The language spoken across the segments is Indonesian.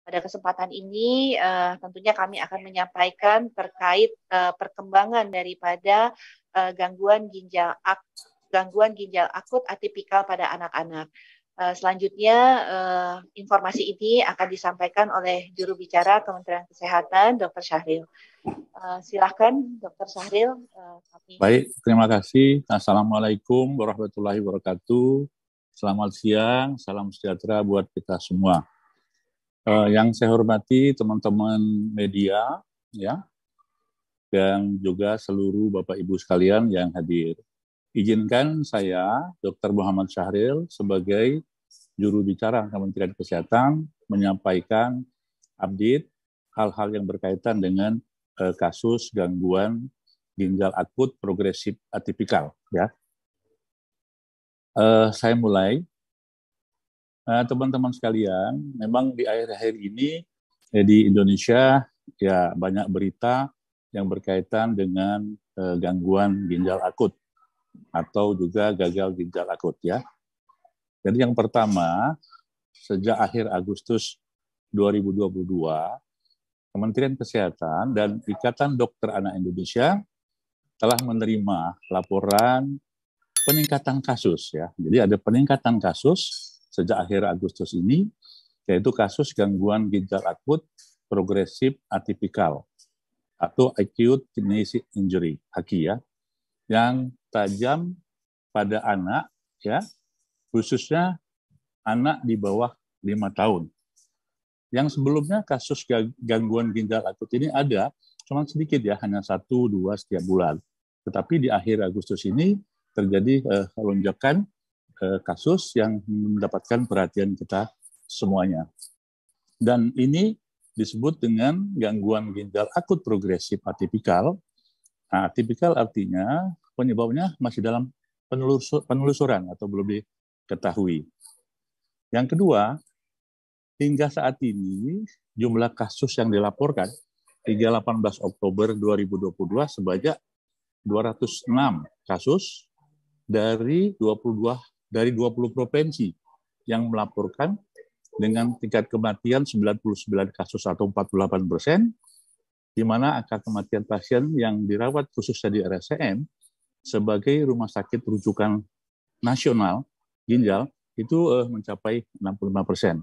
Pada kesempatan ini, tentunya kami akan menyampaikan terkait, perkembangan daripada, gangguan ginjal akut atipikal pada anak-anak. Selanjutnya, informasi ini akan disampaikan oleh juru bicara Kementerian Kesehatan, Dr. Syahril. Silakan Dr. Syahril, kami. Baik, terima kasih. Assalamualaikum warahmatullahi wabarakatuh. Selamat siang, salam sejahtera buat kita semua. Yang saya hormati teman-teman media, ya, dan juga seluruh Bapak Ibu sekalian yang hadir. Izinkan saya, Dr. Muhammad Syahril, sebagai juru bicara Kementerian Kesehatan, menyampaikan update hal-hal yang berkaitan dengan kasus gangguan ginjal akut progresif atipikal. Ya, saya mulai. Teman-teman sekalian, memang di akhir-akhir ini di Indonesia ya banyak berita yang berkaitan dengan gangguan ginjal akut atau juga gagal ginjal akut ya. Jadi yang pertama, sejak akhir Agustus 2022, Kementerian Kesehatan dan Ikatan Dokter Anak Indonesia telah menerima laporan peningkatan kasus ya. Jadi ada peningkatan kasus sejak akhir Agustus ini, yaitu kasus gangguan ginjal akut progresif atipikal atau acute kidney injury (AKI) ya, yang tajam pada anak ya, khususnya anak di bawah 5 tahun. Yang sebelumnya kasus gangguan ginjal akut ini ada, cuma sedikit ya, hanya 1-2 setiap bulan. Tetapi di akhir Agustus ini terjadi lonjakan kasus yang mendapatkan perhatian kita semuanya. Dan ini disebut dengan gangguan ginjal akut progresif atipikal. Nah, atipikal artinya penyebabnya masih dalam penelusuran atau belum diketahui. Yang kedua, hingga saat ini jumlah kasus yang dilaporkan hingga 18 Oktober 2022 sebanyak 206 kasus dari 20 provinsi yang melaporkan dengan tingkat kematian 99 kasus atau 48%, di mana angka kematian pasien yang dirawat khususnya di RSCM sebagai rumah sakit rujukan nasional ginjal itu mencapai 65%.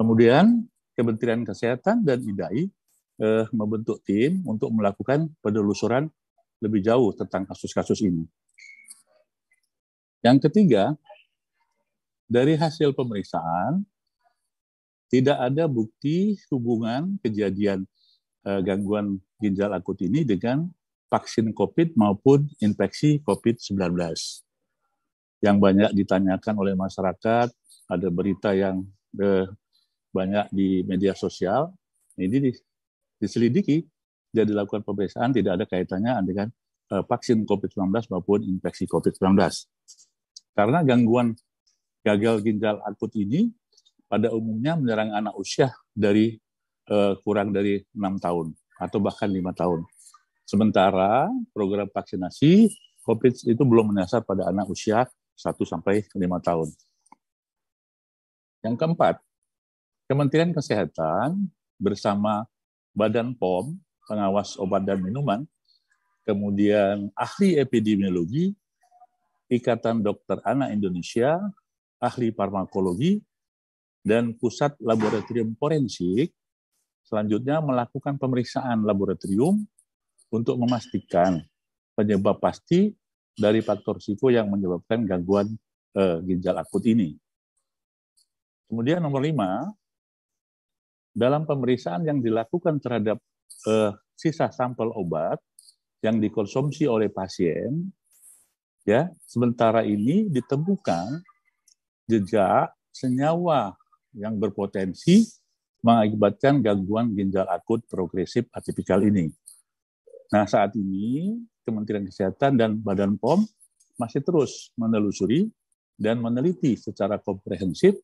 Kemudian Kementerian Kesehatan dan IDAI membentuk tim untuk melakukan penelusuran lebih jauh tentang kasus-kasus ini. Yang ketiga, dari hasil pemeriksaan, tidak ada bukti hubungan kejadian gangguan ginjal akut ini dengan vaksin COVID maupun infeksi COVID-19. Yang banyak ditanyakan oleh masyarakat, ada berita yang banyak di media sosial, ini diselidiki dan dilakukan pemeriksaan tidak ada kaitannya dengan vaksin COVID-19 maupun infeksi COVID-19. Karena gangguan gagal ginjal akut ini pada umumnya menyerang anak usia dari kurang dari 6 tahun atau bahkan 5 tahun. Sementara program vaksinasi COVID itu belum menyasar pada anak usia 1-5 tahun. Yang keempat, Kementerian Kesehatan bersama Badan POM, pengawas obat dan minuman, kemudian ahli epidemiologi, Ikatan Dokter Anak Indonesia, ahli farmakologi, dan pusat laboratorium forensik selanjutnya melakukan pemeriksaan laboratorium untuk memastikan penyebab pasti dari faktor risiko yang menyebabkan gangguan ginjal akut ini. Kemudian nomor 5, dalam pemeriksaan yang dilakukan terhadap sisa sampel obat yang dikonsumsi oleh pasien, ya, sementara ini ditemukan jejak senyawa yang berpotensi mengakibatkan gangguan ginjal akut progresif atipikal ini. Nah, saat ini Kementerian Kesehatan dan Badan POM masih terus menelusuri dan meneliti secara komprehensif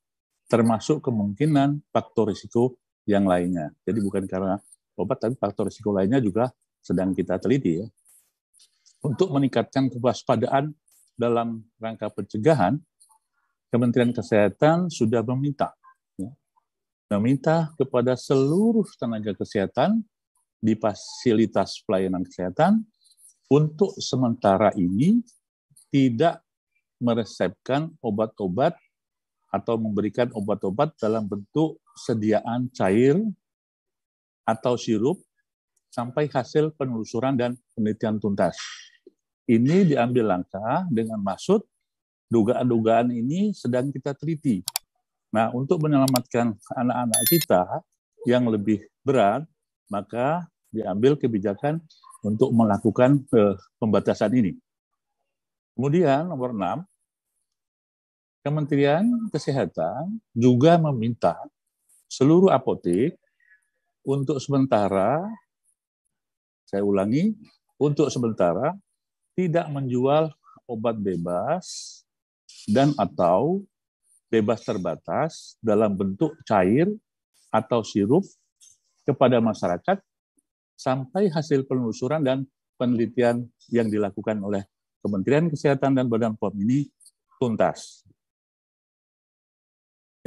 termasuk kemungkinan faktor risiko yang lainnya. Jadi bukan karena obat, tapi faktor risiko lainnya juga sedang kita teliti ya. Untuk meningkatkan kewaspadaan dalam rangka pencegahan, Kementerian Kesehatan sudah meminta meminta kepada seluruh tenaga kesehatan di fasilitas pelayanan kesehatan untuk sementara ini tidak meresepkan obat-obat atau memberikan obat-obat dalam bentuk sediaan cair atau sirup sampai hasil penelusuran dan penelitian tuntas. Ini diambil langkah dengan maksud dugaan-dugaan ini sedang kita teliti. Nah, untuk menyelamatkan anak-anak kita yang lebih berat, maka diambil kebijakan untuk melakukan pembatasan ini. Kemudian nomor 6, Kementerian Kesehatan juga meminta seluruh apotek untuk sementara, saya ulangi, untuk sementara tidak menjual obat bebas dan atau bebas terbatas dalam bentuk cair atau sirup kepada masyarakat sampai hasil penelusuran dan penelitian yang dilakukan oleh Kementerian Kesehatan dan Badan POM ini tuntas.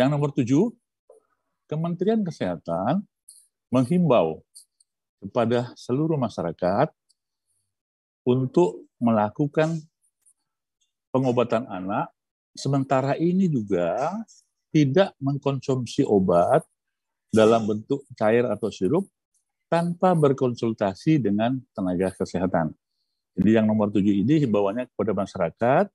Yang nomor 7, Kementerian Kesehatan menghimbau kepada seluruh masyarakat untuk melakukan pengobatan anak, sementara ini juga tidak mengkonsumsi obat dalam bentuk cair atau sirup tanpa berkonsultasi dengan tenaga kesehatan. Jadi yang nomor 7 ini himbauannya kepada masyarakat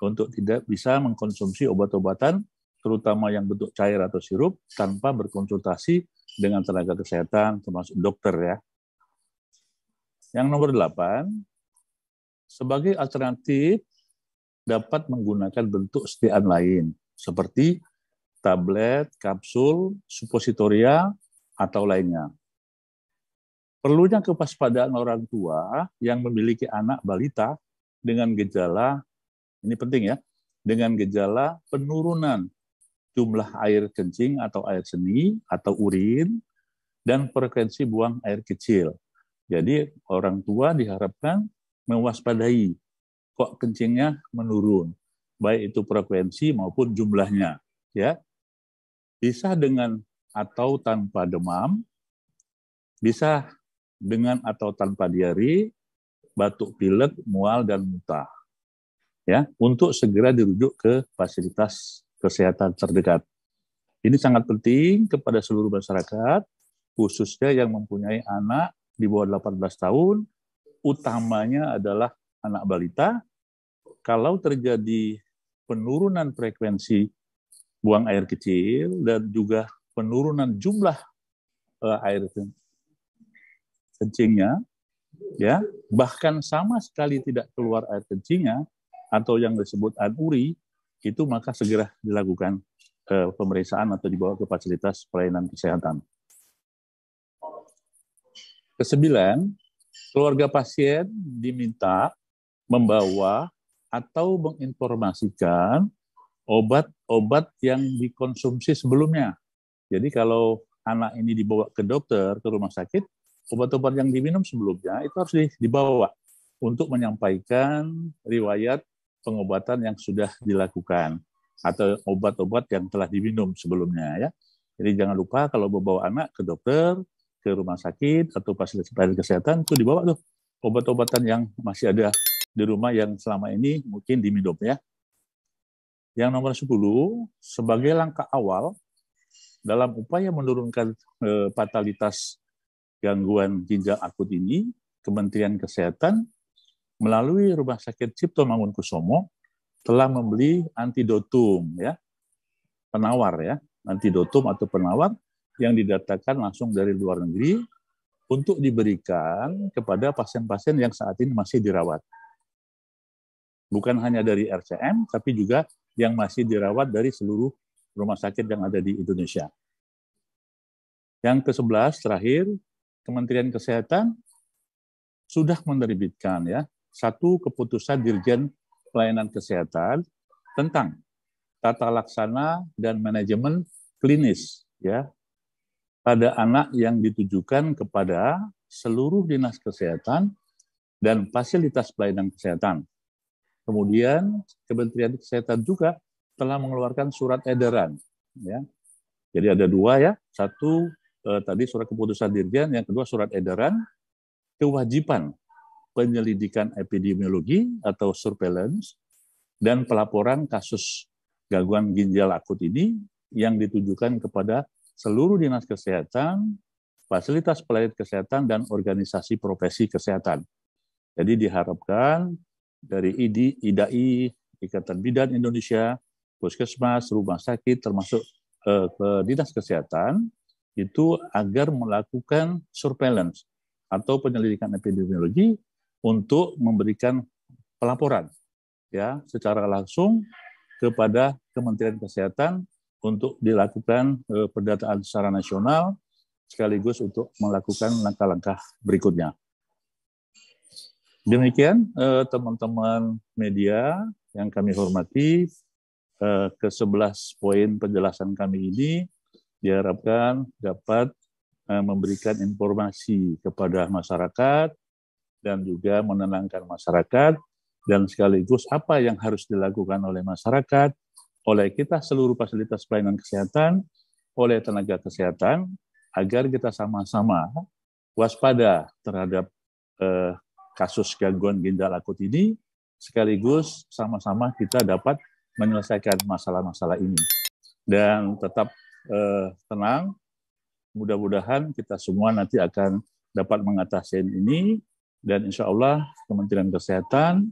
untuk tidak bisa mengkonsumsi obat-obatan, terutama yang bentuk cair atau sirup, tanpa berkonsultasi dengan tenaga kesehatan, termasuk dokter ya. Yang nomor 8, sebagai alternatif dapat menggunakan bentuk sediaan lain, seperti tablet, kapsul, supositoria, atau lainnya. Perlunya kewaspadaan orang tua yang memiliki anak balita dengan gejala, ini penting ya, dengan gejala penurunan jumlah air kencing atau air seni atau urin, dan frekuensi buang air kecil. Jadi orang tua diharapkan mewaspadai kok kencingnya menurun, baik itu frekuensi maupun jumlahnya. Ya, bisa dengan atau tanpa demam, bisa dengan atau tanpa diare, batuk pilek, mual dan muntah. Ya, untuk segera dirujuk ke fasilitas kesehatan terdekat. Ini sangat penting kepada seluruh masyarakat, khususnya yang mempunyai anak di bawah 18 tahun, utamanya adalah anak balita. Kalau terjadi penurunan frekuensi buang air kecil dan juga penurunan jumlah air kencingnya, ya, bahkan sama sekali tidak keluar air kencingnya atau yang disebut anuri, itu maka segera dilakukan pemeriksaan atau dibawa ke fasilitas pelayanan kesehatan. Kesembilan, keluarga pasien diminta membawa atau menginformasikan obat-obat yang dikonsumsi sebelumnya. Jadi kalau anak ini dibawa ke dokter, ke rumah sakit, obat-obat yang diminum sebelumnya itu harus dibawa untuk menyampaikan riwayat pengobatan yang sudah dilakukan atau obat-obat yang telah diminum sebelumnya ya. Jadi jangan lupa kalau membawa anak ke dokter, ke rumah sakit atau fasilitas pelayanan kesehatan itu dibawa tuh obat-obatan yang masih ada di rumah yang selama ini mungkin diminum ya. Yang nomor 10, sebagai langkah awal dalam upaya menurunkan fatalitas gangguan ginjal akut ini, Kementerian Kesehatan melalui Rumah Sakit Cipto Mangunkusumo telah membeli antidotum ya, penawar ya, antidotum atau penawar yang didatakan langsung dari luar negeri untuk diberikan kepada pasien-pasien yang saat ini masih dirawat. Bukan hanya dari RCM, tapi juga yang masih dirawat dari seluruh rumah sakit yang ada di Indonesia. Yang ke-11 terakhir, Kementerian Kesehatan sudah menerbitkan ya satu keputusan Dirjen Pelayanan Kesehatan tentang tata laksana dan manajemen klinis ya pada anak yang ditujukan kepada seluruh dinas kesehatan dan fasilitas pelayanan kesehatan. Kemudian Kementerian Kesehatan juga telah mengeluarkan surat edaran ya Jadi ada dua ya, satu tadi surat keputusan Dirjen, yang kedua surat edaran kewajiban penyelidikan epidemiologi atau surveillance dan pelaporan kasus gangguan ginjal akut ini yang ditujukan kepada seluruh dinas kesehatan, fasilitas pelayanan kesehatan, dan organisasi profesi kesehatan. Jadi diharapkan dari IDAI, Ikatan Bidan Indonesia, Puskesmas, rumah sakit, termasuk ke dinas kesehatan, itu agar melakukan surveillance atau penyelidikan epidemiologi untuk memberikan pelaporan ya secara langsung kepada Kementerian Kesehatan untuk dilakukan pendataan secara nasional sekaligus untuk melakukan langkah-langkah berikutnya. Demikian teman-teman media yang kami hormati, ke-11 poin penjelasan kami ini diharapkan dapat memberikan informasi kepada masyarakat dan juga menenangkan masyarakat, dan sekaligus apa yang harus dilakukan oleh masyarakat, oleh kita seluruh fasilitas pelayanan kesehatan, oleh tenaga kesehatan, agar kita sama-sama waspada terhadap kasus gangguan ginjal akut ini, sekaligus sama-sama kita dapat menyelesaikan masalah-masalah ini. Dan tetap tenang, mudah-mudahan kita semua nanti akan dapat mengatasi ini, dan insya Allah Kementerian Kesehatan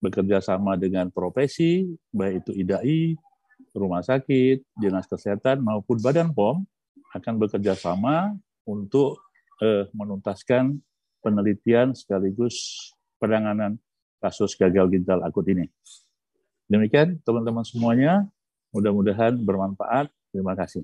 bekerja sama dengan profesi, baik itu IDAI, rumah sakit, dinas kesehatan, maupun Badan POM, akan bekerja sama untuk menuntaskan penelitian sekaligus penanganan kasus gagal ginjal akut ini. Demikian teman-teman semuanya, mudah-mudahan bermanfaat. Terima kasih.